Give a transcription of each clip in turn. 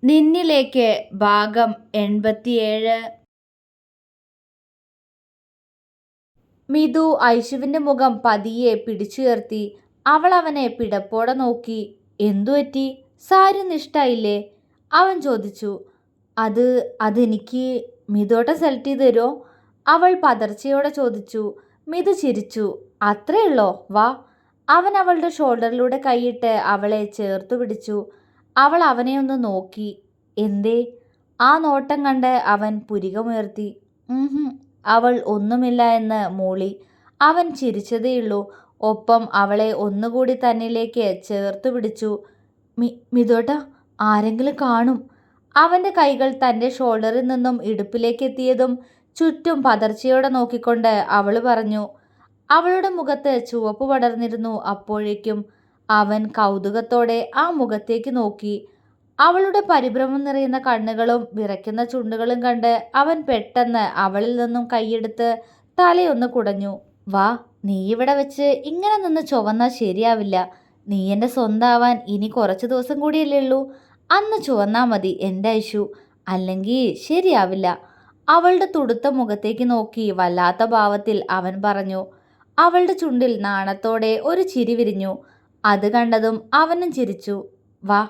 നിന്നിലേക്ക് ഭാഗം 87. മിതു ഐശുവിന്റെ മുഖം പതിയെ പിടിച്ചുയർത്തി. അവൾ അവനെ പിടപ്പോടെ നോക്കി. എന്തുപറ്റി? സാരി ഒന്നും ഇഷ്ടായില്ലേ? അവൻ ചോദിച്ചു. അതെനിക്ക് മിതുവേട്ട സെലക്ട് ചെയ്ത് തരുമോ? അവൾ പതർച്ചയോടെ ചോദിച്ചു. മിതു ചിരിച്ചു. അത്രേ ഉള്ളോ? വാ. അവൻ അവളുടെ ഷോൾഡറിലൂടെ കൈയിട്ട് അവളെ ചേർത്തു പിടിച്ചു. അവൾ അവനെ ഒന്ന് നോക്കി. എന്തേ? ആ നോട്ടം കണ്ട് അവൻ പുരികമുയർത്തി. അവൾ ഒന്നുമില്ല എന്ന് മൂളി. അവൻ ചിരിച്ചതേയുള്ളൂ. ഒപ്പം അവളെ ഒന്നുകൂടി തന്നിലേക്ക് ചേർത്തു പിടിച്ചു. മിതോട്ട, ആരെങ്കിലും കാണും. അവൻ്റെ കൈകൾ തൻ്റെ ഷോൾഡറിൽ നിന്നും ഇടുപ്പിലേക്ക് എത്തിയതും ചുറ്റും പതർച്ചയോടെ നോക്കിക്കൊണ്ട് അവൾ പറഞ്ഞു. അവളുടെ മുഖത്ത് ചുവപ്പ് പടർന്നിരുന്നു. അപ്പോഴേക്കും അവൻ കൗതുകത്തോടെ ആ മുഖത്തേക്ക് നോക്കി. അവളുടെ പരിഭ്രമം നിറയുന്ന കണ്ണുകളും വിറയ്ക്കുന്ന ചുണ്ടുകളും കണ്ട് അവൻ പെട്ടെന്ന് അവളിൽ നിന്നും കൈയെടുത്ത് തലയൊന്ന് കുടഞ്ഞു. വാ, നീ ഇവിടെ വെച്ച് ഇങ്ങനെ നിന്ന് ചുവന്നാൽ ശരിയാവില്ല. നീ എൻ്റെ സ്വന്തമാവാൻ ഇനി കുറച്ച് ദിവസം കൂടിയല്ലേ ഉള്ളൂ. അന്ന് ചുവന്നാ മതി എൻ്റെ ഐശു, അല്ലെങ്കിൽ ശരിയാവില്ല. അവളുടെ തുടുത്ത മുഖത്തേക്ക് നോക്കി വല്ലാത്ത ഭാവത്തിൽ അവൻ പറഞ്ഞു. അവളുടെ ചുണ്ടിൽ നാണത്തോടെ ഒരു ചിരി വിരിഞ്ഞു. അത് കണ്ടതും അവനും ചിരിച്ചു. വാ.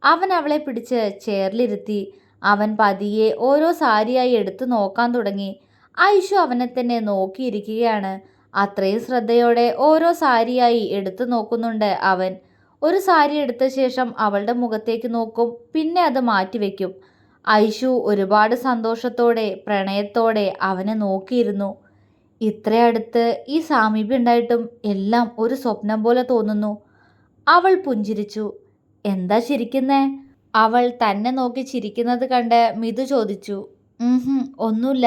അവൻ അവളെ പിടിച്ച് ചെയറിലിരുത്തി. അവൻ പതിയെ ഓരോ സാരിയായി എടുത്തു നോക്കാൻ തുടങ്ങി. ഐശു അവനെ തന്നെ നോക്കിയിരിക്കുകയാണ്. അത്രയും ശ്രദ്ധയോടെ ഓരോ സാരിയായി എടുത്തു നോക്കുന്നുണ്ട് അവൻ. ഒരു സാരി എടുത്ത ശേഷം അവളുടെ മുഖത്തേക്ക് നോക്കും, പിന്നെ അത് മാറ്റിവെക്കും. ഐശു ഒരുപാട് സന്തോഷത്തോടെ പ്രണയത്തോടെ അവനെ നോക്കിയിരുന്നു. ഇത്രയടുത്ത് ഈ സാമീപ്യം ഉണ്ടായിട്ടും എല്ലാം ഒരു സ്വപ്നം പോലെ തോന്നുന്നു. അവൾ പുഞ്ചിരിച്ചു. എന്താ ചിരിക്കുന്നേ? അവൾ തന്നെ നോക്കി ചിരിക്കുന്നത് കണ്ട് മിതു ചോദിച്ചു. ഒന്നുമില്ല.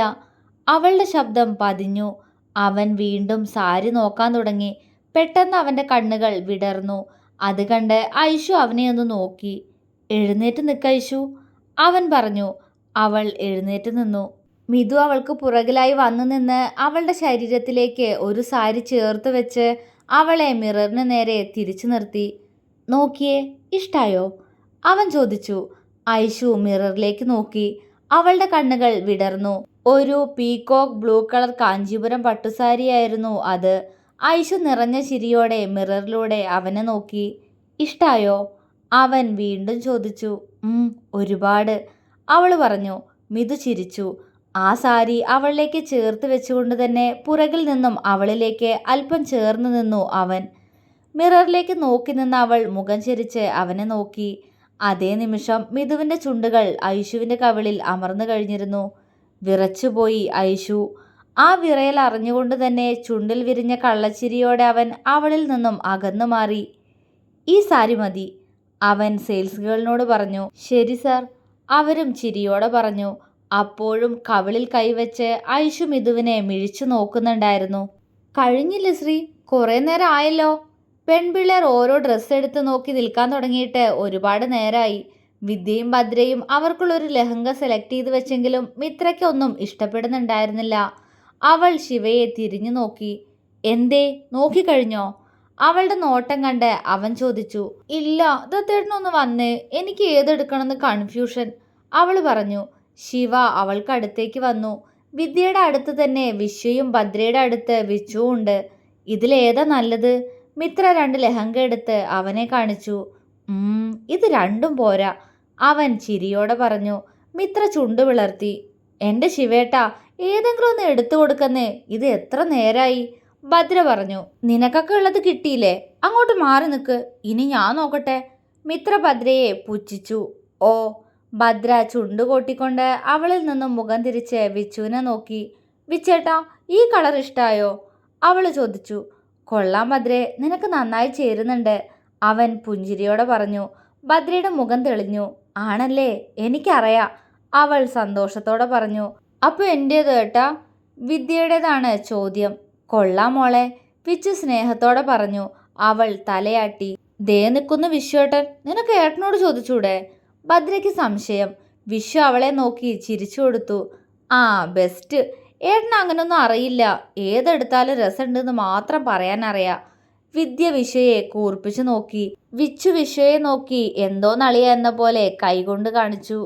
അവളുടെ ശബ്ദം പതിഞ്ഞു. അവൻ വീണ്ടും സാരി നോക്കാൻ തുടങ്ങി. പെട്ടെന്ന് അവൻ്റെ കണ്ണുകൾ വിടർന്നു. അത് കണ്ട് ഐശു അവനെ ഒന്ന് നോക്കി. എഴുന്നേറ്റ് നിൽക്ക് ഐശു, അവൻ പറഞ്ഞു. അവൾ എഴുന്നേറ്റ് നിന്നു. മിതു അവൾക്ക് പുറകിലായി വന്നു നിന്ന് അവളുടെ ശരീരത്തിലേക്ക് ഒരു സാരി ചേർത്ത് വെച്ച് അവളെ മിററിന് നേരെ തിരിച്ചു നിർത്തി. നോക്കിയേ, ഇഷ്ടായോ? അവൻ ചോദിച്ചു. ഐശു മിററിലേക്ക് നോക്കി. അവളുടെ കണ്ണുകൾ വിടർന്നു. ഒരു പീകോക്ക് ബ്ലൂ കളർ കാഞ്ചീപുരം പട്ടുസാരിയായിരുന്നു അത്. ഐശു നിറഞ്ഞ ചിരിയോടെ മിററിലൂടെ അവനെ നോക്കി. ഇഷ്ടായോ? അവൻ വീണ്ടും ചോദിച്ചു. ഒരുപാട്, അവൾ പറഞ്ഞു. മിതു ചിരിച്ചു. ആ സാരി അവളിലേക്ക് ചേർത്ത് വെച്ചുകൊണ്ട് തന്നെ പുറകിൽ നിന്നും അവളിലേക്ക് അല്പം ചേർന്ന് നിന്നു അവൻ. മിററിലേക്ക് നോക്കി നിന്ന അവൾ മുഖം ചെരിച്ച് അവനെ നോക്കി. അതേ നിമിഷം മിതുവിൻ്റെ ചുണ്ടുകൾ ഐശുവിൻ്റെ കവിളിൽ അമർന്നു കഴിഞ്ഞിരുന്നു. വിറച്ചുപോയി ഐശു. ആ വിറയൽ അറിഞ്ഞുകൊണ്ട് തന്നെ ചുണ്ടിൽ വിരിഞ്ഞ കള്ളച്ചിരിയോടെ അവൻ അവളിൽ നിന്നും അകന്നു മാറി. ഈ സാരി മതി, അവൻ സെയിൽസ് ഗേളിനോട് പറഞ്ഞു. ശരി സാർ, അവരും ചിരിയോടെ പറഞ്ഞു. അപ്പോഴും കവിളിൽ കൈവച്ച് ഐശു മിതുവിനെ മിഴിച്ചു നോക്കുന്നുണ്ടായിരുന്നു. കഴിഞ്ഞില്ല ശ്രീ, കുറേ നേരം ആയല്ലോ. പെൺപിള്ളേർ ഓരോ ഡ്രസ്സ് എടുത്ത് നോക്കി നിൽക്കാൻ തുടങ്ങിയിട്ട് ഒരുപാട് നേരമായി. വിദ്യയും ഭദ്രയും അവർക്കുള്ളൊരു ലെഹങ്ക സെലക്ട് ചെയ്ത് വെച്ചെങ്കിലും മിത്രയ്ക്കൊന്നും ഇഷ്ടപ്പെടുന്നുണ്ടായിരുന്നില്ല. അവൾ ശിവയെ തിരിഞ്ഞു നോക്കി. എന്തേ, നോക്കിക്കഴിഞ്ഞോ? അവളുടെ നോട്ടം കണ്ട് അവൻ ചോദിച്ചു. ഇല്ല, ദത്തേട്ടനൊന്ന് വന്നേ, എനിക്ക് ഏതെടുക്കണമെന്ന് കൺഫ്യൂഷൻ, അവൾ പറഞ്ഞു. ശിവ അവൾക്ക് അടുത്തേക്ക് വന്നു. വിദ്യയുടെ അടുത്ത് തന്നെ വിശ്വയും ഭദ്രയുടെ അടുത്ത് വിച്ചുവും ഉണ്ട്. ഇതിലേതാ നല്ലത്? മിത്ര 2 ലെഹങ്ക എടുത്ത് അവനെ കാണിച്ചു. ഇത് രണ്ടും പോരാ, അവൻ ചിരിയോടെ പറഞ്ഞു. മിത്ര ചുണ്ടു വിളർത്തി. എൻ്റെ ശിവേട്ടാ, ഏതെങ്കിലും ഒന്ന് എടുത്തു കൊടുക്കുന്നേ, ഇത് എത്ര നേരായി, ഭദ്ര പറഞ്ഞു. നിനക്കൊക്കെ ഉള്ളത് കിട്ടിയില്ലേ, അങ്ങോട്ട് മാറി നിൽക്ക്, ഇനി ഞാൻ നോക്കട്ടെ. മിത്ര ഭദ്രയെ പുച്ഛിച്ചു. ഓ. ഭദ്ര ചുണ്ടു കൊട്ടിക്കൊണ്ട് അവളിൽ നിന്നും മുഖം തിരിച്ച് വിച്ചുവിനെ നോക്കി. വിച്ചേട്ടാ, ഈ കളർ ഇഷ്ടായോ? അവൾ ചോദിച്ചു. കൊള്ളാം ഭദ്രേ, നിനക്ക് നന്നായി ചേരുന്നുണ്ട്, അവൻ പുഞ്ചിരിയോടെ പറഞ്ഞു. ഭദ്രയുടെ മുഖം തെളിഞ്ഞു. ആണല്ലേ, എനിക്കറിയാം, അവൾ സന്തോഷത്തോടെ പറഞ്ഞു. അപ്പോൾ എൻ്റേത് ഏട്ടാ? വിദ്യയുടേതാണ് ചോദ്യം. കൊള്ളാം മോളെ, വിച്ചു സ്നേഹത്തോടെ പറഞ്ഞു. അവൾ തലയാട്ടി. ദേ നിൽക്കുന്നു വിശ്വേട്ടൻ, നിനക്ക് ഏട്ടനോട് ചോദിച്ചൂടെ? ഭദ്രയ്ക്ക് സംശയം. വിശ്വ അവളെ നോക്കി ചിരിച്ചു കൊടുത്തു. ആ ബെസ്റ്റ്, ഏട്ടന് അങ്ങനൊന്നും അറിയില്ല, ഏതെടുത്താലും രസമുണ്ടെന്ന് മാത്രം പറയാനറിയാം. വിദ്യ വിഷയെ കൂർപ്പിച്ചു നോക്കി. വിച്ചു വിഷയെ നോക്കി എന്തോ നളിയ എന്ന പോലെ കൈകൊണ്ട് കാണിച്ചു.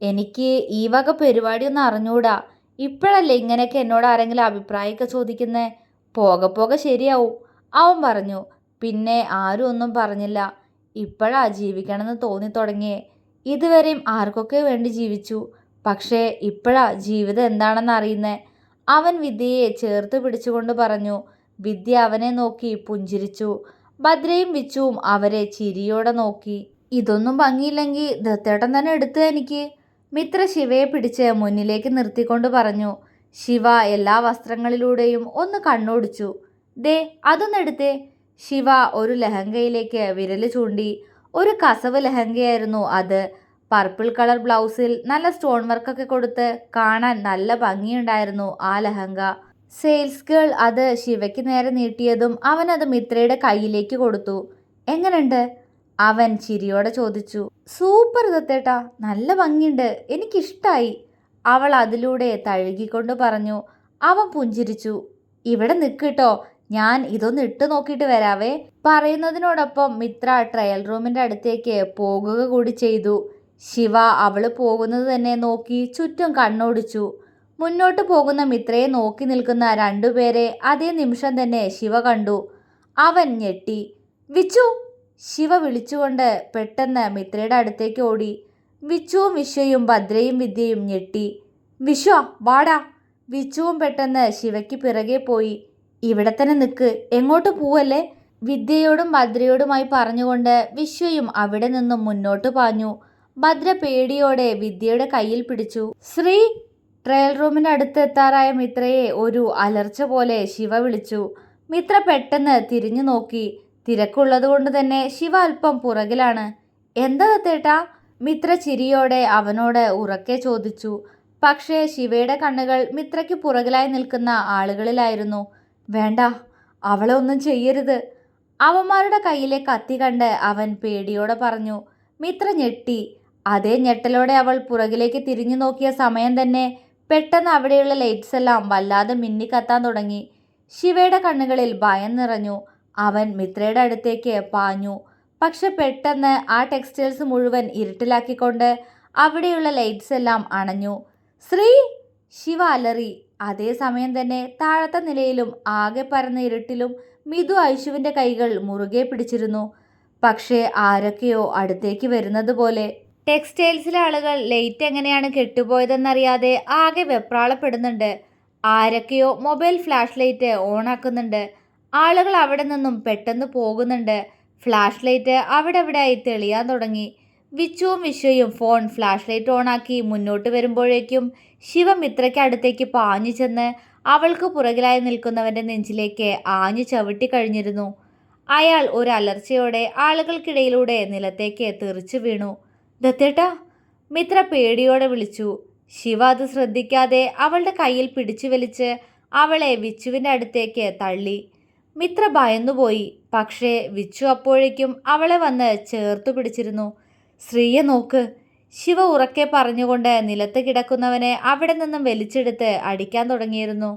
എനിക്ക് ഈ വക പരിപാടിയൊന്നും അറിഞ്ഞൂടാ. ഇപ്പോഴല്ലേ ഇങ്ങനെയൊക്കെ എന്നോട് ആരെങ്കിലും അഭിപ്രായമൊക്കെ ചോദിക്കുന്നേ? പോകെ പോകെ ശരിയാവും, അവൻ പറഞ്ഞു. പിന്നെ ആരും ഒന്നും പറഞ്ഞില്ല. ഇപ്പോഴാ ജീവിക്കണമെന്ന് തോന്നി തുടങ്ങിയേ. ഇതുവരെയും ആർക്കൊക്കെ വേണ്ടി ജീവിച്ചു. പക്ഷേ ഇപ്പോഴാ ജീവിതം എന്താണെന്ന് അറിയുന്നേ. അവൻ വിദ്യയെ ചേർത്ത് പിടിച്ചുകൊണ്ട് പറഞ്ഞു. വിദ്യ അവനെ നോക്കി പുഞ്ചിരിച്ചു. ഭദ്രയും വിച്ചുവും അവരെ ചിരിയോടെ നോക്കി. ഇതൊന്നും ഭംഗിയില്ലെങ്കിൽ ദത്തേട്ടൻ തന്നെ എടുത്തു എനിക്ക്. മിത്ര ശിവയെ പിടിച്ച് മുന്നിലേക്ക് നിർത്തിക്കൊണ്ട് പറഞ്ഞു. ശിവ എല്ലാ വസ്ത്രങ്ങളിലൂടെയും ഒന്ന് കണ്ണോടിച്ചു. ദേ അതൊന്നെടുത്തേ. ശിവ ഒരു ലഹങ്കയിലേക്ക് വിരല് ചൂണ്ടി. ഒരു കസവ് ലഹങ്കയായിരുന്നു അത്. പർപ്പിൾ കളർ ബ്ലൗസിൽ നല്ല സ്റ്റോൺ വർക്കൊക്കെ കൊടുത്ത് കാണാൻ നല്ല ഭംഗിയുണ്ടായിരുന്നു ആ ലഹങ്ക. സെയിൽസ് ഗേൾ അത് ശിവയ്ക്ക് നേരെ നീട്ടിയതും അവൻ അത് മിത്രയുടെ കയ്യിലേക്ക് കൊടുത്തു. എങ്ങനെയുണ്ട്? അവൻ ചിരിയോടെ ചോദിച്ചു. സൂപ്പർ ദത്തേട്ടാ, നല്ല ഭംഗിയുണ്ട്, എനിക്കിഷ്ടായി. അവൾ അതിലൂടെ തഴുകിക്കൊണ്ട് പറഞ്ഞു. അവൻ പുഞ്ചിരിച്ചു. ഇവിടെ നിൽക്കിട്ടോ, ഞാൻ ഇതൊന്ന് ഇട്ട് നോക്കിയിട്ട് വരാവേ. പറയുന്നതിനോടൊപ്പം മിത്ര ട്രയൽ റൂമിൻ്റെ അടുത്തേക്ക് പോകുക കൂടി ചെയ്തു. ശിവ അവള് പോകുന്നത് തന്നെ നോക്കി ചുറ്റും കണ്ണോടിച്ചു. മുന്നോട്ട് പോകുന്ന മിത്രയെ നോക്കി നിൽക്കുന്ന രണ്ടുപേരെ അതേ നിമിഷം തന്നെ ശിവ കണ്ടു. അവൻ ഞെട്ടി. വിച്ചു! ശിവ വിളിച്ചുകൊണ്ട് പെട്ടെന്ന് മിത്രയുടെ അടുത്തേക്ക് ഓടി. വിച്ചുവും വിശ്വയും ഭദ്രയും വിദ്യയും ഞെട്ടി. വിശ്വ വാടാ! വിച്ചുവും പെട്ടെന്ന് ശിവയ്ക്ക് പിറകെ പോയി. ഇവിടെ തന്നെ നിൽക്ക്, എങ്ങോട്ട് പോവല്ലേ? വിദ്യയോടും ഭദ്രയോടുമായി പറഞ്ഞുകൊണ്ട് വിശ്വയും അവിടെ നിന്നും മുന്നോട്ട് പാഞ്ഞു. ഭദ്ര പേടിയോടെ വിദ്യയുടെ കയ്യിൽ പിടിച്ചു. ശ്രീ! ട്രയൽ റൂമിന് അടുത്ത് എത്താറായ മിത്രയെ ഒരു അലർച്ച പോലെ ശിവ വിളിച്ചു. മിത്ര പെട്ടെന്ന് തിരിഞ്ഞു നോക്കി. തിരക്കുള്ളത് കൊണ്ട് തന്നെ ശിവ അല്പം പുറകിലാണ്. എന്താ ദത്തേട്ടാ? മിത്ര ചിരിയോടെ അവനോട് ഉറക്കെ ചോദിച്ചു. പക്ഷേ ശിവയുടെ കണ്ണുകൾ മിത്രയ്ക്ക് പുറകിലായി നിൽക്കുന്ന ആളുകളിലായിരുന്നു. വേണ്ട, അവളെ ഒന്നും ചെയ്യരുത്. അവന്മാരുടെ കയ്യിലെ കത്തി കണ്ട് അവൻ പേടിയോടെ പറഞ്ഞു. മിത്ര ഞെട്ടി. അതേ ഞെട്ടലോടെ അവൾ പുറകിലേക്ക് തിരിഞ്ഞു നോക്കിയ സമയം തന്നെ പെട്ടെന്ന് അവിടെയുള്ള ലൈറ്റ്സ് എല്ലാം വല്ലാതെ മിന്നിക്കത്താൻ തുടങ്ങി. ശിവയുടെ കണ്ണുകളിൽ ഭയം നിറഞ്ഞു. അവൻ മിത്രയുടെ അടുത്തേക്ക് പാഞ്ഞു. പക്ഷെ പെട്ടെന്ന് ആ ടെക്സ്റ്റൈൽസ് മുഴുവൻ ഇരുട്ടിലാക്കിക്കൊണ്ട് അവിടെയുള്ള ലൈറ്റ്സ് എല്ലാം അണഞ്ഞു. ശ്രീ! ശിവ അലറി. അതേസമയം തന്നെ താഴത്തെ നിലയിലും ആകെ പരന്ന ഇരുട്ടിലും മിഥു ഐശുവിൻ്റെ കൈകൾ മുറുകെ പിടിച്ചിരുന്നു. പക്ഷേ ആരൊക്കെയോ അടുത്തേക്ക് വരുന്നത് പോലെ. ടെക്സ്റ്റൈൽസിലെ ആളുകൾ ലൈറ്റ് എങ്ങനെയാണ് കെട്ടുപോയതെന്നറിയാതെ ആകെ വെപ്രാളപ്പെടുന്നുണ്ട്. ആരൊക്കെയോ മൊബൈൽ ഫ്ലാഷ് ലൈറ്റ് ഓണാക്കുന്നുണ്ട്. ആളുകൾ അവിടെ നിന്നും പെട്ടെന്ന് പോകുന്നുണ്ട്. ഫ്ലാഷ് ലൈറ്റ് അവിടെ ആയി തെളിയാൻ തുടങ്ങി. വിച്ചുവും വിശ്വയും ഫോൺ ഫ്ലാഷ് ലൈറ്റ് ഓണാക്കി മുന്നോട്ട് വരുമ്പോഴേക്കും ശിവ മിത്രയ്ക്ക് അടുത്തേക്ക് പാഞ്ഞു ചെന്ന് അവൾക്ക് പുറകിലായി നിൽക്കുന്നവൻ്റെ നെഞ്ചിലേക്ക് ആഞ്ഞു ചവിട്ടി കഴിഞ്ഞിരുന്നു. അയാൾ ഒരു അലർച്ചയോടെ ആളുകൾക്കിടയിലൂടെ നിലത്തേക്ക് തെറിച്ചു വീണു. ദത്തേട്ടാ! മിത്ര പേടിയോടെ വിളിച്ചു. ശിവ അത് ശ്രദ്ധിക്കാതെ അവളുടെ കയ്യിൽ പിടിച്ചു വലിച്ച് അവളെ വിച്ചുവിൻ്റെ അടുത്തേക്ക് തള്ളി. മിത്ര ഭയന്നുപോയി. പക്ഷേ വിച്ചു അപ്പോഴേക്കും അവളെ വന്ന് ചേർത്തു പിടിച്ചിരുന്നു. ശ്രീയെ നോക്ക്! ശിവ ഉറക്കെ പറഞ്ഞുകൊണ്ട് നിലത്ത് കിടക്കുന്നവനെ അവിടെ നിന്നും വലിച്ചെടുത്ത് അടിക്കാൻ തുടങ്ങിയിരുന്നു.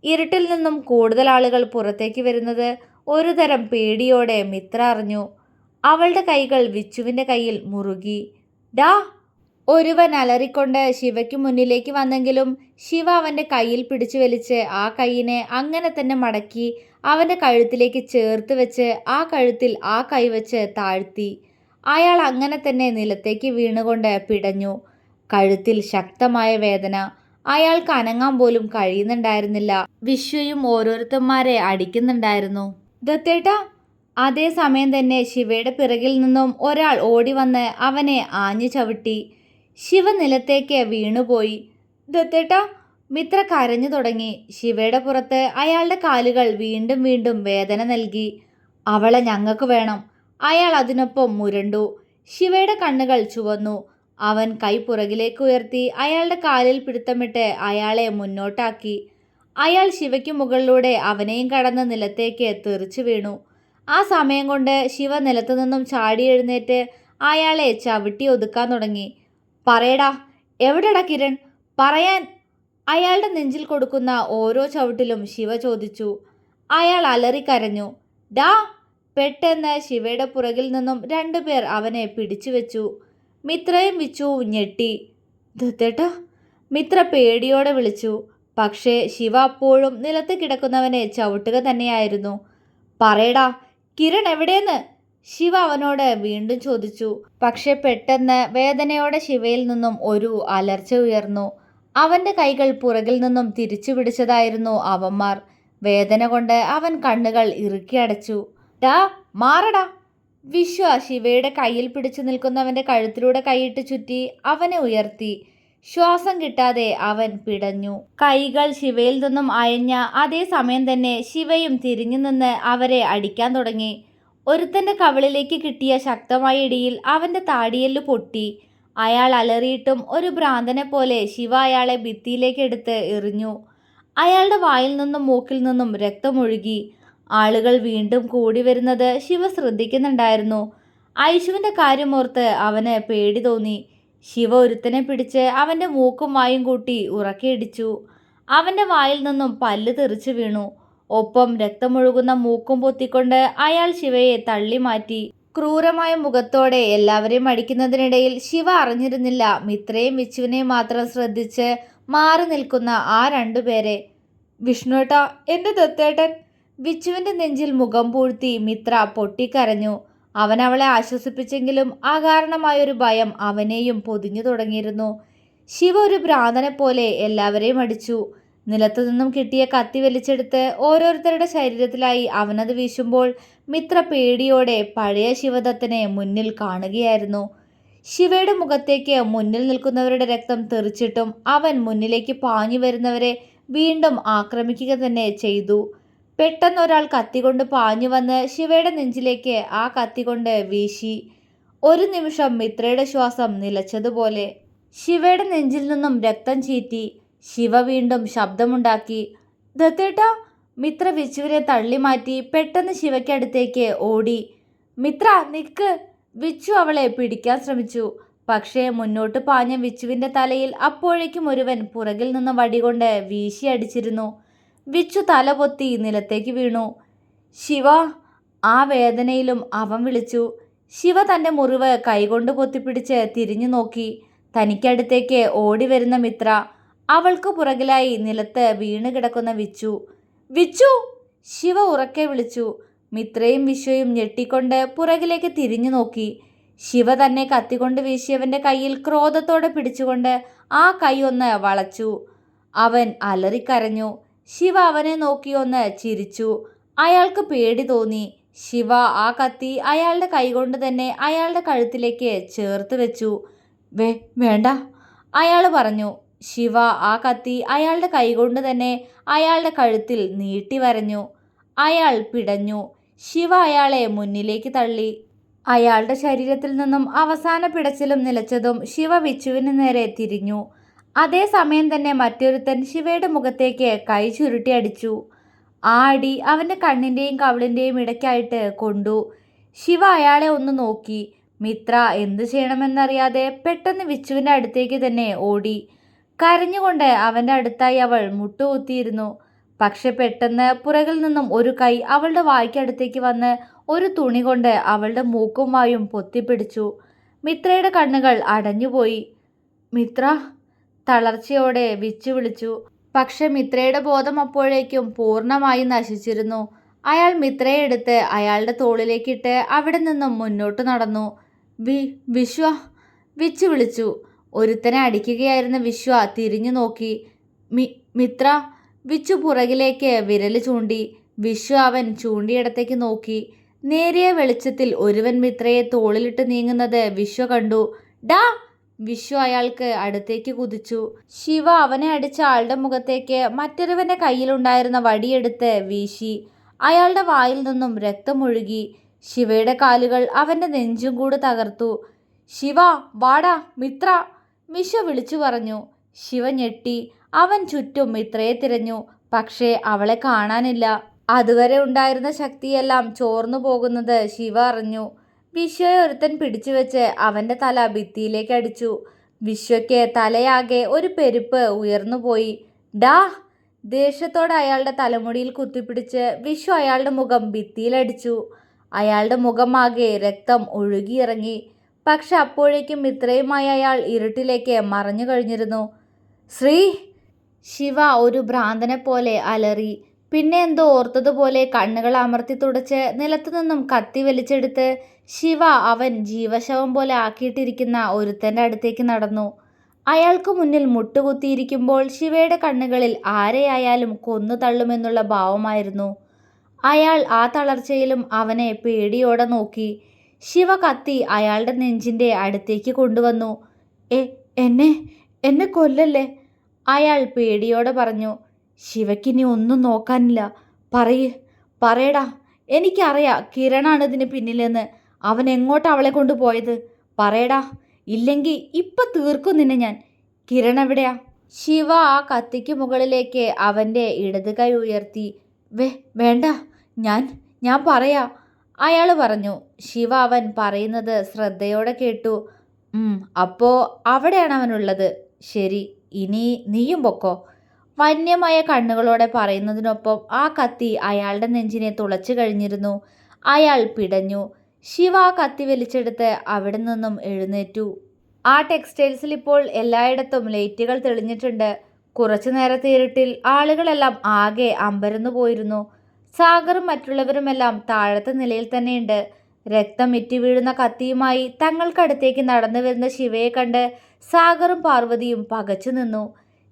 ഇരുട്ടിൽ നിന്നും കൂടുതൽ ആളുകൾ പുറത്തേക്ക് വരുന്നത് ഒരുതരം പേടിയോടെ മിത്ര അറിഞ്ഞു. അവളുടെ കൈകൾ വിച്ചുവിൻ്റെ കയ്യിൽ മുറുകി. ഡാ! ഒരുവൻ അലറിക്കൊണ്ട് ശിവയ്ക്ക് മുന്നിലേക്ക് വന്നെങ്കിലും ശിവ അവൻ്റെ കയ്യിൽ പിടിച്ചു വലിച്ച് ആ കൈയിനെ അങ്ങനെ തന്നെ മടക്കി അവൻ്റെ കഴുത്തിലേക്ക് ചേർത്ത് വെച്ച് ആ കഴുത്തിൽ ആ കൈ വെച്ച് താഴ്ത്തി. അയാൾ അങ്ങനെ തന്നെ നിലത്തേക്ക് വീണുകൊണ്ട് പിടഞ്ഞു. കഴുത്തിൽ ശക്തമായ വേദന. അയാൾക്ക് അനങ്ങാൻ പോലും കഴിയുന്നുണ്ടായിരുന്നില്ല. വിശ്വയും ഓരോരുത്തന്മാരെ അടിക്കുന്നുണ്ടായിരുന്നു. ദത്തേട്ടാ! അതേസമയം തന്നെ ശിവയുടെ പിറകിൽ നിന്നും ഒരാൾ ഓടി വന്ന് അവനെ ആഞ്ഞു ചവിട്ടി. ശിവ നിലത്തേക്ക് വീണുപോയി. ദത്തേട്ടാ! മിത്ര കരഞ്ഞു തുടങ്ങി. ശിവയുടെ പുറത്ത് അയാളുടെ കാലുകൾ വീണ്ടും വീണ്ടും വേദന നൽകി. അവളെ ഞങ്ങൾക്ക് വേണം. അയാൾ അതിനൊപ്പം മുരണ്ടു. ശിവയുടെ കണ്ണുകൾ ചുവന്നു. അവൻ കൈ പുറകിലേക്ക് ഉയർത്തി അയാളുടെ കാലിൽ പിടുത്തമിട്ട് അയാളെ മുന്നോട്ടാക്കി. അയാൾ ശിവയ്ക്ക് മുകളിലൂടെ അവനെയും കടന്ന് നിലത്തേക്ക് തെറിച്ചു വീണു. ആ സമയം കൊണ്ട് ശിവ നിലത്തു നിന്നും ചാടി എഴുന്നേറ്റ് അയാളെ ചവിട്ടി ഒതുക്കാൻ തുടങ്ങി. പറയടാ, എവിടെടാ കിരൺ? പറയാൻ! അയാളുടെ നെഞ്ചിൽ കൊടുക്കുന്ന ഓരോ ചവിട്ടിലും ശിവ ചോദിച്ചു. അയാൾ അലറിക്കരഞ്ഞു. ഡാ! പെട്ടെന്ന് ശിവയുടെ പുറകിൽ നിന്നും രണ്ടുപേർ അവനെ പിടിച്ചു വെച്ചു. മിത്രയും വിച്ചുവും ഞെട്ടി. ദത്തേട്ടാ! മിത്ര പേടിയോടെ വിളിച്ചു. പക്ഷേ ശിവ അപ്പോഴും നിലത്ത് കിടക്കുന്നവനെ ചവിട്ടുക തന്നെയായിരുന്നു. പറയടാ, കിരൺ എവിടെയെന്ന് ശിവ അവനോട് വീണ്ടും ചോദിച്ചു. പക്ഷെ പെട്ടെന്ന് വേദനയോടെ ശിവയിൽ നിന്നും ഒരു അലർച്ച ഉയർന്നു. അവന്റെ കൈകൾ പുറകിൽ നിന്നും തിരിച്ചു പിടിച്ചതായിരുന്നു അവന്മാർ. വേദന കൊണ്ട് അവൻ കണ്ണുകൾ ഇറുക്കി അടച്ചു. ഡാ, മാറടാ! വിശ്വ ശിവയുടെ കയ്യിൽ പിടിച്ചു നിൽക്കുന്നവന്റെ കഴുത്തിലൂടെ കൈയിട്ട് ചുറ്റി അവനെ ഉയർത്തി. ശ്വാസം കിട്ടാതെ അവൻ പിടഞ്ഞു. കൈകൾ ശിവയിൽ നിന്നും അയഞ്ഞ അതേ സമയം തന്നെ ശിവയും തിരിഞ്ഞു നിന്ന് അവരെ അടിക്കാൻ തുടങ്ങി. ഒരുത്തന്റെ കവിളിലേക്ക് കിട്ടിയ ശക്തമായ ഇടിയിൽ അവന്റെ താടിയെല്ല് പൊട്ടി. അയാൾ അലറിയിട്ടും ഒരു ഭ്രാന്തനെ പോലെ ശിവ അയാളെ ഭിത്തിയിലേക്ക് എടുത്ത് എറിഞ്ഞു. അയാളുടെ വായിൽ നിന്നും മൂക്കിൽ നിന്നും രക്തമൊഴുകി. ആളുകൾ വീണ്ടും കൂടി വരുന്നത് ശിവ ശ്രദ്ധിക്കുന്നുണ്ടായിരുന്നു. ഐശുവിന്റെ കാര്യമോർത്ത് അവന് പേടി തോന്നി. ശിവ ഒരുത്തനെ പിടിച്ച് അവന്റെ മൂക്കും വായും കൂട്ടി ഉറക്കെയിടിച്ചു. അവന്റെ വായിൽ നിന്നും പല്ല് തെറിച്ചു വീണു. ഒപ്പം രക്തമൊഴുകുന്ന മൂക്കും പൊത്തിക്കൊണ്ട് അയാൾ ശിവയെ തള്ളി മാറ്റി. ക്രൂരമായ മുഖത്തോടെ എല്ലാവരെയും അടിക്കുന്നതിനിടയിൽ ശിവ അറിഞ്ഞിരുന്നില്ല മിത്രയും വിച്ചുവിനെയും മാത്രം ശ്രദ്ധിച്ച് മാറി നിൽക്കുന്ന ആ രണ്ടുപേരെ. വിഷ്ണുവേട്ടാ, എന്റെ ദത്തേട്ടൻ! വിച്ചുവിന്റെ നെഞ്ചിൽ മുഖം പൂഴ്ത്തി മിത്ര പൊട്ടിക്കരഞ്ഞു. അവൻ അവളെ ആശ്വസിപ്പിച്ചെങ്കിലും അകാരണമായൊരു ഭയം അവനെയും പൊതിഞ്ഞു തുടങ്ങിയിരുന്നു. ശിവ ഒരു ഭ്രാന്തനെ പോലെ എല്ലാവരെയും അടിച്ചു. നിലത്തു നിന്നും കിട്ടിയ കത്തി വലിച്ചെടുത്ത് ഓരോരുത്തരുടെ ശരീരത്തിലായി അവനത് വീശുമ്പോൾ മിത്ര പേടിയോടെ പഴയ ശിവദത്തനെ മുന്നിൽ കാണുകയായിരുന്നു. ശിവയുടെ മുഖത്തേക്ക് മുന്നിൽ നിൽക്കുന്നവരുടെ രക്തം തെറിച്ചിട്ടും അവൻ മുന്നിലേക്ക് പാഞ്ഞു വരുന്നവരെ വീണ്ടും ആക്രമിക്കുക തന്നെ ചെയ്തു. പെട്ടെന്ന് ഒരാൾ കത്തികൊണ്ട് പാഞ്ഞു വന്ന് ശിവയുടെ നെഞ്ചിലേക്ക് ആ കത്തികൊണ്ട് വീശി. ഒരു നിമിഷം മിത്രയുടെ ശ്വാസം നിലച്ചതുപോലെ. ശിവയുടെ നെഞ്ചിൽ നിന്നും രക്തം ചീറ്റി. ശിവ വീണ്ടും ശബ്ദമുണ്ടാക്കി. ദത്തേട്ടാ! മിത്ര വിച്ചുവിനെ തള്ളി മാറ്റി പെട്ടെന്ന് ശിവയ്ക്കടുത്തേക്ക് ഓടി. മിത്ര, നിക്ക്! വിച്ചു അവളെ പിടിക്കാൻ ശ്രമിച്ചു. പക്ഷേ മുന്നോട്ട് പാഞ്ഞ വിച്ചുവിന്റെ തലയിൽ അപ്പോഴേക്കും ഒരുവൻ പുറകിൽ നിന്ന് വടികൊണ്ട് വീശി അടിച്ചിരുന്നു. വിച്ചു തല പൊത്തി നിലത്തേക്ക് വീണു. ശിവ! ആ വേദനയിലും അവൻ വിളിച്ചു. ശിവ തൻ്റെ മുറിവ് കൈകൊണ്ട് പൊത്തിപ്പിടിച്ച് തിരിഞ്ഞു നോക്കി. തനിക്കടുത്തേക്ക് ഓടി വരുന്ന മിത്ര. അവൾക്ക് പുറകിലായി നിലത്ത് വീണ് കിടക്കുന്ന വിച്ചു. വിച്ചു! ശിവ ഉറക്കെ വിളിച്ചു. മിത്രയും വിശ്വയും ഞെട്ടിക്കൊണ്ട് പുറകിലേക്ക് തിരിഞ്ഞു നോക്കി. ശിവ തന്നെ കത്തികൊണ്ട് വീശിയവന്റെ കയ്യിൽ ക്രോധത്തോടെ പിടിച്ചുകൊണ്ട് ആ കൈ ഒന്ന് വളച്ചു. അവൻ അലറിക്കരഞ്ഞു. ശിവ അവനെ നോക്കി ഒന്ന് ചിരിച്ചു. അയാൾക്ക് പേടി തോന്നി. ശിവ ആ കത്തി അയാളുടെ കൈകൊണ്ട് തന്നെ അയാളുടെ കഴുത്തിലേക്ക് ചേർത്ത് വെച്ചു. വേണ്ട, അയാൾ പറഞ്ഞു. ശിവ ആ കത്തി അയാളുടെ കൈകൊണ്ട് തന്നെ അയാളുടെ കഴുത്തിൽ നീട്ടി വരഞ്ഞു. അയാൾ പിടഞ്ഞു. ശിവ അയാളെ മുന്നിലേക്ക് തള്ളി. അയാളുടെ ശരീരത്തിൽ നിന്നും അവസാന പിടച്ചിലും നിലച്ചതും ശിവ വിച്ചുവിന് നേരെ തിരിഞ്ഞു. അതേസമയം തന്നെ മറ്റൊരുത്തൻ ശിവയുടെ മുഖത്തേക്ക് കൈ ചുരുട്ടി അടിച്ചു. ആ അടി അവൻ്റെ കണ്ണിൻ്റെയും കവിളിൻ്റെയും ഇടയ്ക്കായിട്ട് കൊണ്ടു. ശിവ അയാളെ ഒന്ന് നോക്കി. മിത്ര എന്തു ചെയ്യണമെന്നറിയാതെ പെട്ടെന്ന് വിച്ചുവിൻ്റെ അടുത്തേക്ക് തന്നെ ഓടി. കരഞ്ഞുകൊണ്ട് അവൻ്റെ അടുത്തായി അവൾ മുട്ടുകുത്തിയിരുന്നു. പക്ഷെ പെട്ടെന്ന് പുറകിൽ നിന്നും ഒരു കൈ അവളുടെ വായ്ക്കടുത്തേക്ക് വന്ന് ഒരു തുണി കൊണ്ട് അവളുടെ മൂക്കും വായും പൊത്തിപ്പിടിച്ചു. മിത്രയുടെ കണ്ണുകൾ അടഞ്ഞുപോയി. മിത്ര! തളർച്ചയോടെ വിച്ചു വിളിച്ചു. പക്ഷെ മിത്രയുടെ ബോധം അപ്പോഴേക്കും പൂർണ്ണമായി നശിച്ചിരുന്നു. അയാൾ മിത്രയെ എടുത്ത് അയാളുടെ തോളിലേക്കിട്ട് അവിടെ നിന്നും മുന്നോട്ട് നടന്നു. വിശ്വ! വിച്ചു വിളിച്ചു. ഒരുത്തനെ അടിക്കുകയായിരുന്ന വിശ്വ തിരിഞ്ഞു നോക്കി. മിത്ര! വിച്ചു പുറകിലേക്ക് വിരൽ ചൂണ്ടി. വിശ്വ അവൻ ചൂണ്ടിയിടത്തേക്ക് നോക്കി. നേരിയ വെളിച്ചത്തിൽ ഒരുവൻ മിത്രയെ തോളിലിട്ട് നീങ്ങുന്നത് വിശ്വ കണ്ടു. ഡാ! വിശ്വ അയാൾക്ക് അടുത്തേക്ക് കുതിച്ചു. ശിവ അവനെ അടിച്ച ആളുടെ മുഖത്തേക്ക് മറ്റൊരുവന്റെ കയ്യിലുണ്ടായിരുന്ന വടിയെടുത്ത് വീശി. അയാളുടെ വായിൽ നിന്നും രക്തമൊഴുകി. ശിവയുടെ കാലുകൾ അവന്റെ നെഞ്ചും കൂട് തകർത്തു. ശിവ, വാടാ! മിത്ര! വിശ്വ വിളിച്ചു പറഞ്ഞു. ശിവ ഞെട്ടി. അവൻ ചുറ്റും മിത്രയെ തിരഞ്ഞു. പക്ഷേ അവളെ കാണാനില്ല. അതുവരെ ഉണ്ടായിരുന്ന ശക്തിയെല്ലാം ചോർന്നു പോകുന്നത് ശിവ അറിഞ്ഞു. വിശ്വയെ ഒരുത്തൻ പിടിച്ചു വെച്ച് അവൻ്റെ തല ഭിത്തിയിലേക്ക് അടിച്ചു. വിശ്വയ്ക്ക് തലയാകെ ഒരു പെരുപ്പ് ഉയർന്നുപോയി. ഡാ! ദേഷ്യത്തോടെ അയാളുടെ തലമുടിയിൽ കുത്തിപ്പിടിച്ച് വിഷു അയാളുടെ മുഖം ഭിത്തിയിലടിച്ചു. അയാളുടെ മുഖമാകെ രക്തം ഒഴുകിയിറങ്ങി. പക്ഷെ അപ്പോഴേക്കും ഇത്രയുമായി അയാൾ ഇരുട്ടിലേക്ക് മറഞ്ഞു കഴിഞ്ഞിരുന്നു. ശ്രീ! ശിവ ഒരു ഭ്രാന്തനെ പോലെ അലറി. പിന്നെ എന്തോ ഓർത്തതുപോലെ കണ്ണുകൾ അമർത്തി തുടച്ച് നിലത്തുനിന്നും കത്തി വലിച്ചെടുത്ത് ശിവ അവൻ ജീവശവം പോലെ ആക്കിയിട്ടിരിക്കുന്ന ഒരുത്തൻ്റെ അടുത്തേക്ക് നടന്നു. അയാൾക്ക് മുന്നിൽ മുട്ടുകുത്തിയിരിക്കുമ്പോൾ ശിവയുടെ കണ്ണുകളിൽ ആരെയായാലും കൊന്നു തള്ളുമെന്നുള്ള ഭാവമായിരുന്നു. അയാൾ ആ തളർച്ചയിലും അവനെ പേടിയോടെ നോക്കി. ശിവ കത്തി അയാളുടെ നെഞ്ചിൻ്റെ അടുത്തേക്ക് കൊണ്ടുവന്നു. എന്നെ എന്നെ കൊല്ലല്ലേ, അയാൾ പേടിയോടെ പറഞ്ഞു. ശിവയ്ക്കിനി ഒന്നും നോക്കാനില്ല. പറയടാ, എനിക്കറിയാം കിരണാണ് ഇതിന് പിന്നിലെന്ന്. അവൻ എങ്ങോട്ടാ അവളെ കൊണ്ടുപോയത്? പറയടാ, ഇല്ലെങ്കിൽ ഇപ്പം തീർക്കും നിന്നെ ഞാൻ. കിരൺ എവിടെയാ? ശിവ ആ കത്തിക്ക് മുകളിലേക്ക് അവൻ്റെ ഇടത് കൈ ഉയർത്തി. വേണ്ട, ഞാൻ പറയാ, അയാൾ പറഞ്ഞു. ശിവ അവൻ പറയുന്നത് ശ്രദ്ധയോടെ കേട്ടു. അപ്പോ അവിടെയാണ് അവനുള്ളത്. ശരി, ഇനി നീയും പൊക്കോ. വന്യമായ കണ്ണുകളോടെ പറയുന്നതിനൊപ്പം ആ കത്തി അയാളുടെ നെഞ്ചിനെ തുളച്ചു കഴിഞ്ഞിരുന്നു. അയാൾ പിടഞ്ഞു. ശിവ ആ കത്തി വലിച്ചെടുത്ത് അവിടെ നിന്നും എഴുന്നേറ്റു. ആ ടെക്സ്റ്റൈൽസിൽ ഇപ്പോൾ എല്ലായിടത്തും ലൈറ്റുകൾ തെളിഞ്ഞിട്ടുണ്ട്. കുറച്ചു നേരത്തെ ഇരുട്ടിൽ ആളുകളെല്ലാം ആകെ അമ്പരന്നു പോയിരുന്നു. സാഗറും മറ്റുള്ളവരുമെല്ലാം താഴത്തെ നിലയിൽ തന്നെയുണ്ട്. രക്തം ഇറ്റി വീഴുന്ന കത്തിയുമായി തങ്ങൾക്കടുത്തേക്ക് നടന്നു വരുന്ന ശിവയെ കണ്ട് സാഗറും പാർവതിയും പകച്ചു നിന്നു.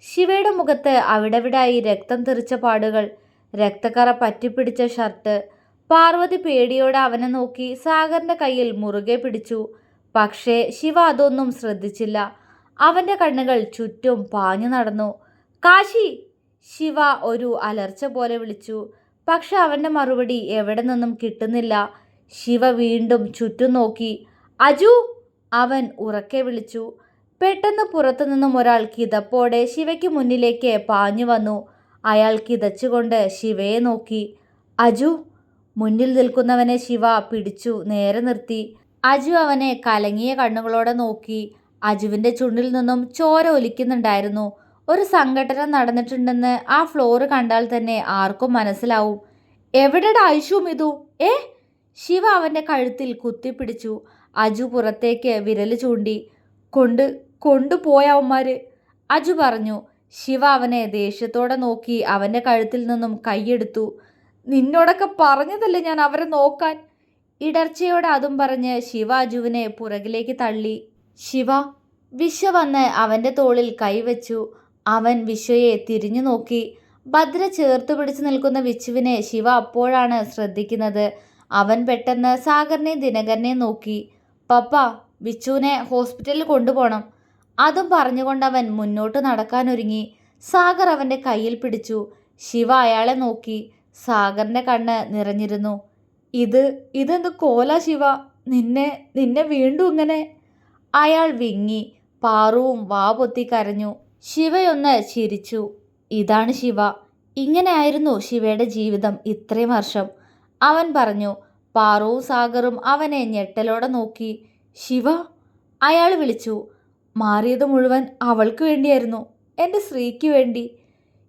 ശിവയുടെ മുഖത്ത് അവിടവിടായി രക്തം തെറിച്ച പാടുകൾ, രക്തക്കറ പറ്റിപ്പിടിച്ച ഷർട്ട്. പാർവതി പേടിയോടെ അവനെ നോക്കി സാഗറിൻ്റെ കയ്യിൽ മുറുകെ പിടിച്ചു. പക്ഷേ ശിവ അതൊന്നും ശ്രദ്ധിച്ചില്ല. അവൻ്റെ കണ്ണുകൾ ചുറ്റും പാഞ്ഞു നടന്നു. കാശി! ശിവ ഒരു അലർച്ച പോലെ വിളിച്ചു. പക്ഷെ അവൻ്റെ മറുപടി എവിടെ നിന്നും കിട്ടുന്നില്ല. ശിവ വീണ്ടും ചുറ്റും നോക്കി. അജു! അവൻ ഉറക്കെ വിളിച്ചു. പെട്ടെന്ന് പുറത്തു നിന്നും ഒരാൾ കിതപ്പോടെ ശിവയ്ക്ക് മുന്നിലേക്ക് പാഞ്ഞു വന്നു. അയാൾ കിതച്ചുകൊണ്ട് ശിവയെ നോക്കി. അജു! മുന്നിൽ നിൽക്കുന്നവനെ ശിവ പിടിച്ചു നേരെ നിർത്തി. അജു അവനെ കലങ്ങിയ കണ്ണുകളോടെ നോക്കി. അജുവിൻ്റെ ചുണ്ടിൽ നിന്നും ചോര ഒലിക്കുന്നുണ്ടായിരുന്നു. ഒരു സംഘടന നടന്നിട്ടുണ്ടെന്ന് ആ ഫ്ലോർ കണ്ടാൽ തന്നെ ആർക്കും മനസ്സിലാവും. എവിടെടാ ഐഷും ഇതു? ശിവ അവൻ്റെ കഴുത്തിൽ കുത്തിപ്പിടിച്ചു. അജു പുറത്തേക്ക് വിരൽ ചൂണ്ടി. കൊണ്ടുപോയവന്മാര്, അജു പറഞ്ഞു. ശിവ അവനെ ദേഷ്യത്തോടെ നോക്കി അവൻ്റെ കഴുത്തിൽ നിന്നും കൈയെടുത്തു. നിന്നോടൊക്കെ പറഞ്ഞതല്ലേ ഞാൻ അവരെ നോക്കാൻ. ഇടർച്ചയോടെ അതും പറഞ്ഞ് ശിവ അജുവിനെ പുറകിലേക്ക് തള്ളി. വിശ്വ വന്ന് അവൻ്റെ തോളിൽ കൈവച്ചു. അവൻ വിശ്വയെ തിരിഞ്ഞു നോക്കി. ഭദ്ര ചേർത്ത് പിടിച്ചു നിൽക്കുന്ന വിച്ചുവിനെ ശിവ അപ്പോഴാണ് ശ്രദ്ധിക്കുന്നത്. അവൻ പെട്ടെന്ന് സാഗറിനെയും ദിനകരനെയും നോക്കി. പപ്പ, വിച്ചുവിനെ ഹോസ്പിറ്റലിൽ കൊണ്ടുപോകണം. അതും പറഞ്ഞുകൊണ്ടവൻ മുന്നോട്ട് നടക്കാനൊരുങ്ങി. സാഗർ അവൻ്റെ കയ്യിൽ പിടിച്ചു. ശിവ അയാളെ നോക്കി. സാഗറിൻ്റെ കണ്ണ് നിറഞ്ഞിരുന്നു. ഇതെന്ത് കോല ശിവ, നിന്നെ വീണ്ടും ഇങ്ങനെ? അയാൾ വിങ്ങി. പാറുവും വാ പൊത്തി കരഞ്ഞു. ശിവയൊന്ന് ചിരിച്ചു. ഇതാണ് ശിവ. ഇങ്ങനെയായിരുന്നു ശിവയുടെ ജീവിതം ഇത്രയും വർഷം, അവൻ പറഞ്ഞു. പാറുവും സാഗറും അവനെ ഞെട്ടലോടെ നോക്കി. ശിവ, അയാൾ വിളിച്ചു. മാറിയത് മുഴുവൻ അവൾക്ക് വേണ്ടിയായിരുന്നു, എൻ്റെ ശ്രീക്ക് വേണ്ടി.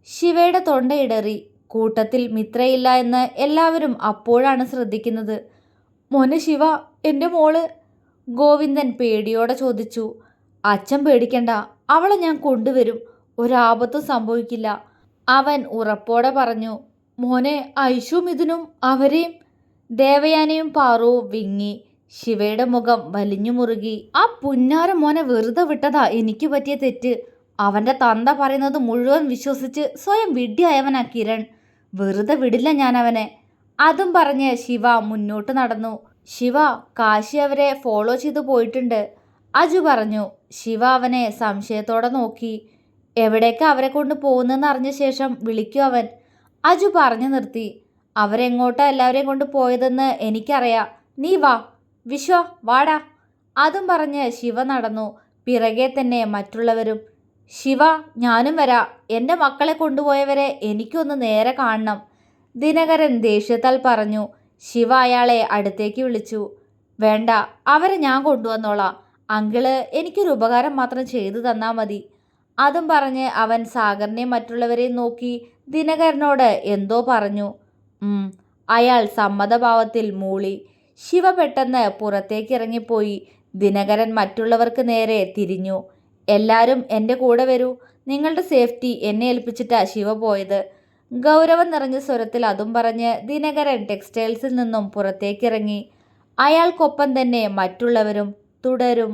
ശിവയുടെ തൊണ്ടയിടറി. കൂട്ടത്തിൽ മിത്രയില്ല എന്ന് എല്ലാവരും അപ്പോഴാണ് ശ്രദ്ധിക്കുന്നത്. മോനെ ശിവ, എൻ്റെ മോള്? ഗോവിന്ദൻ പേടിയോടെ ചോദിച്ചു. അച്ഛൻ പേടിക്കണ്ട, അവളെ ഞാൻ കൊണ്ടുവരും. ഒരാപത്തും സംഭവിക്കില്ല, അവൻ ഉറപ്പോടെ പറഞ്ഞു. മോനെ ഐഷും ഇതിനും അവരെയും? ദേവയാനയും പാറുവും വിങ്ങി. ശിവയുടെ മുഖം വലിഞ്ഞു മുറുകി. ആ പുന്നാര മോനെ വെറുതെ വിട്ടതാ എനിക്ക് പറ്റിയ തെറ്റ്. അവൻ്റെ തന്ത പറയുന്നത് മുഴുവൻ വിശ്വസിച്ച് സ്വയം വിഡ്ഢിയായവനാ കിരൺ. വെറുതെ വിടില്ല ഞാൻ അവനെ. അതും പറഞ്ഞ് ശിവ മുന്നോട്ട് നടന്നു. ശിവ, കാശി അവരെ ഫോളോ ചെയ്തു പോയിട്ടുണ്ട്, അജു പറഞ്ഞു. ശിവ അവനെ സംശയത്തോടെ നോക്കി. എവിടേക്കാ അവരെ കൊണ്ട് പോകുന്നതെന്ന് അറിഞ്ഞ ശേഷം വിളിക്കും അവൻ, അജു പറഞ്ഞു നിർത്തി. അവരെങ്ങോട്ടാ എല്ലാവരെയും കൊണ്ട് പോയതെന്ന് എനിക്കറിയാം. നീ വാ വിശ്വ, വാടാ. അതും പറഞ്ഞ് ശിവ നടന്നു. പിറകെ തന്നെ മറ്റുള്ളവരും. ശിവ, ഞാനും വരാം. എൻ്റെ മക്കളെ കൊണ്ടുപോയവരെ എനിക്കൊന്ന് നേരെ കാണണം, ദിനകരൻ ദേഷ്യത്താൽ പറഞ്ഞു. ശിവ അയാളെ അടുത്തേക്ക് വിളിച്ചു. വേണ്ട, അവരെ ഞാൻ കൊണ്ടുവന്നോളാം. അങ്കിള് എനിക്കൊരു ഉപകാരം മാത്രം ചെയ്തു തന്നാൽ മതി. അതും പറഞ്ഞ് അവൻ സാഗറിനെയും മറ്റുള്ളവരെയും നോക്കി ദിനകരനോട് എന്തോ പറഞ്ഞു. അയാൾ സമ്മതഭാവത്തിൽ മൂളി. ശിവ പെട്ടെന്ന് പുറത്തേക്കിറങ്ങിപ്പോയി. ദിനകരൻ മറ്റുള്ളവർക്ക് നേരെ തിരിഞ്ഞു. എല്ലാരും എൻ്റെ കൂടെ വരൂ. നിങ്ങളുടെ സേഫ്റ്റി എന്നെ ഏൽപ്പിച്ചിട്ടാ ശിവ പോയത്. ഗൗരവം നിറഞ്ഞ സ്വരത്തിൽ അതും പറഞ്ഞ് ദിനകരൻ ടെക്സ്റ്റൈൽസിൽ നിന്നും പുറത്തേക്കിറങ്ങി. അയാൾക്കൊപ്പം തന്നെ മറ്റുള്ളവരും. തുടരും.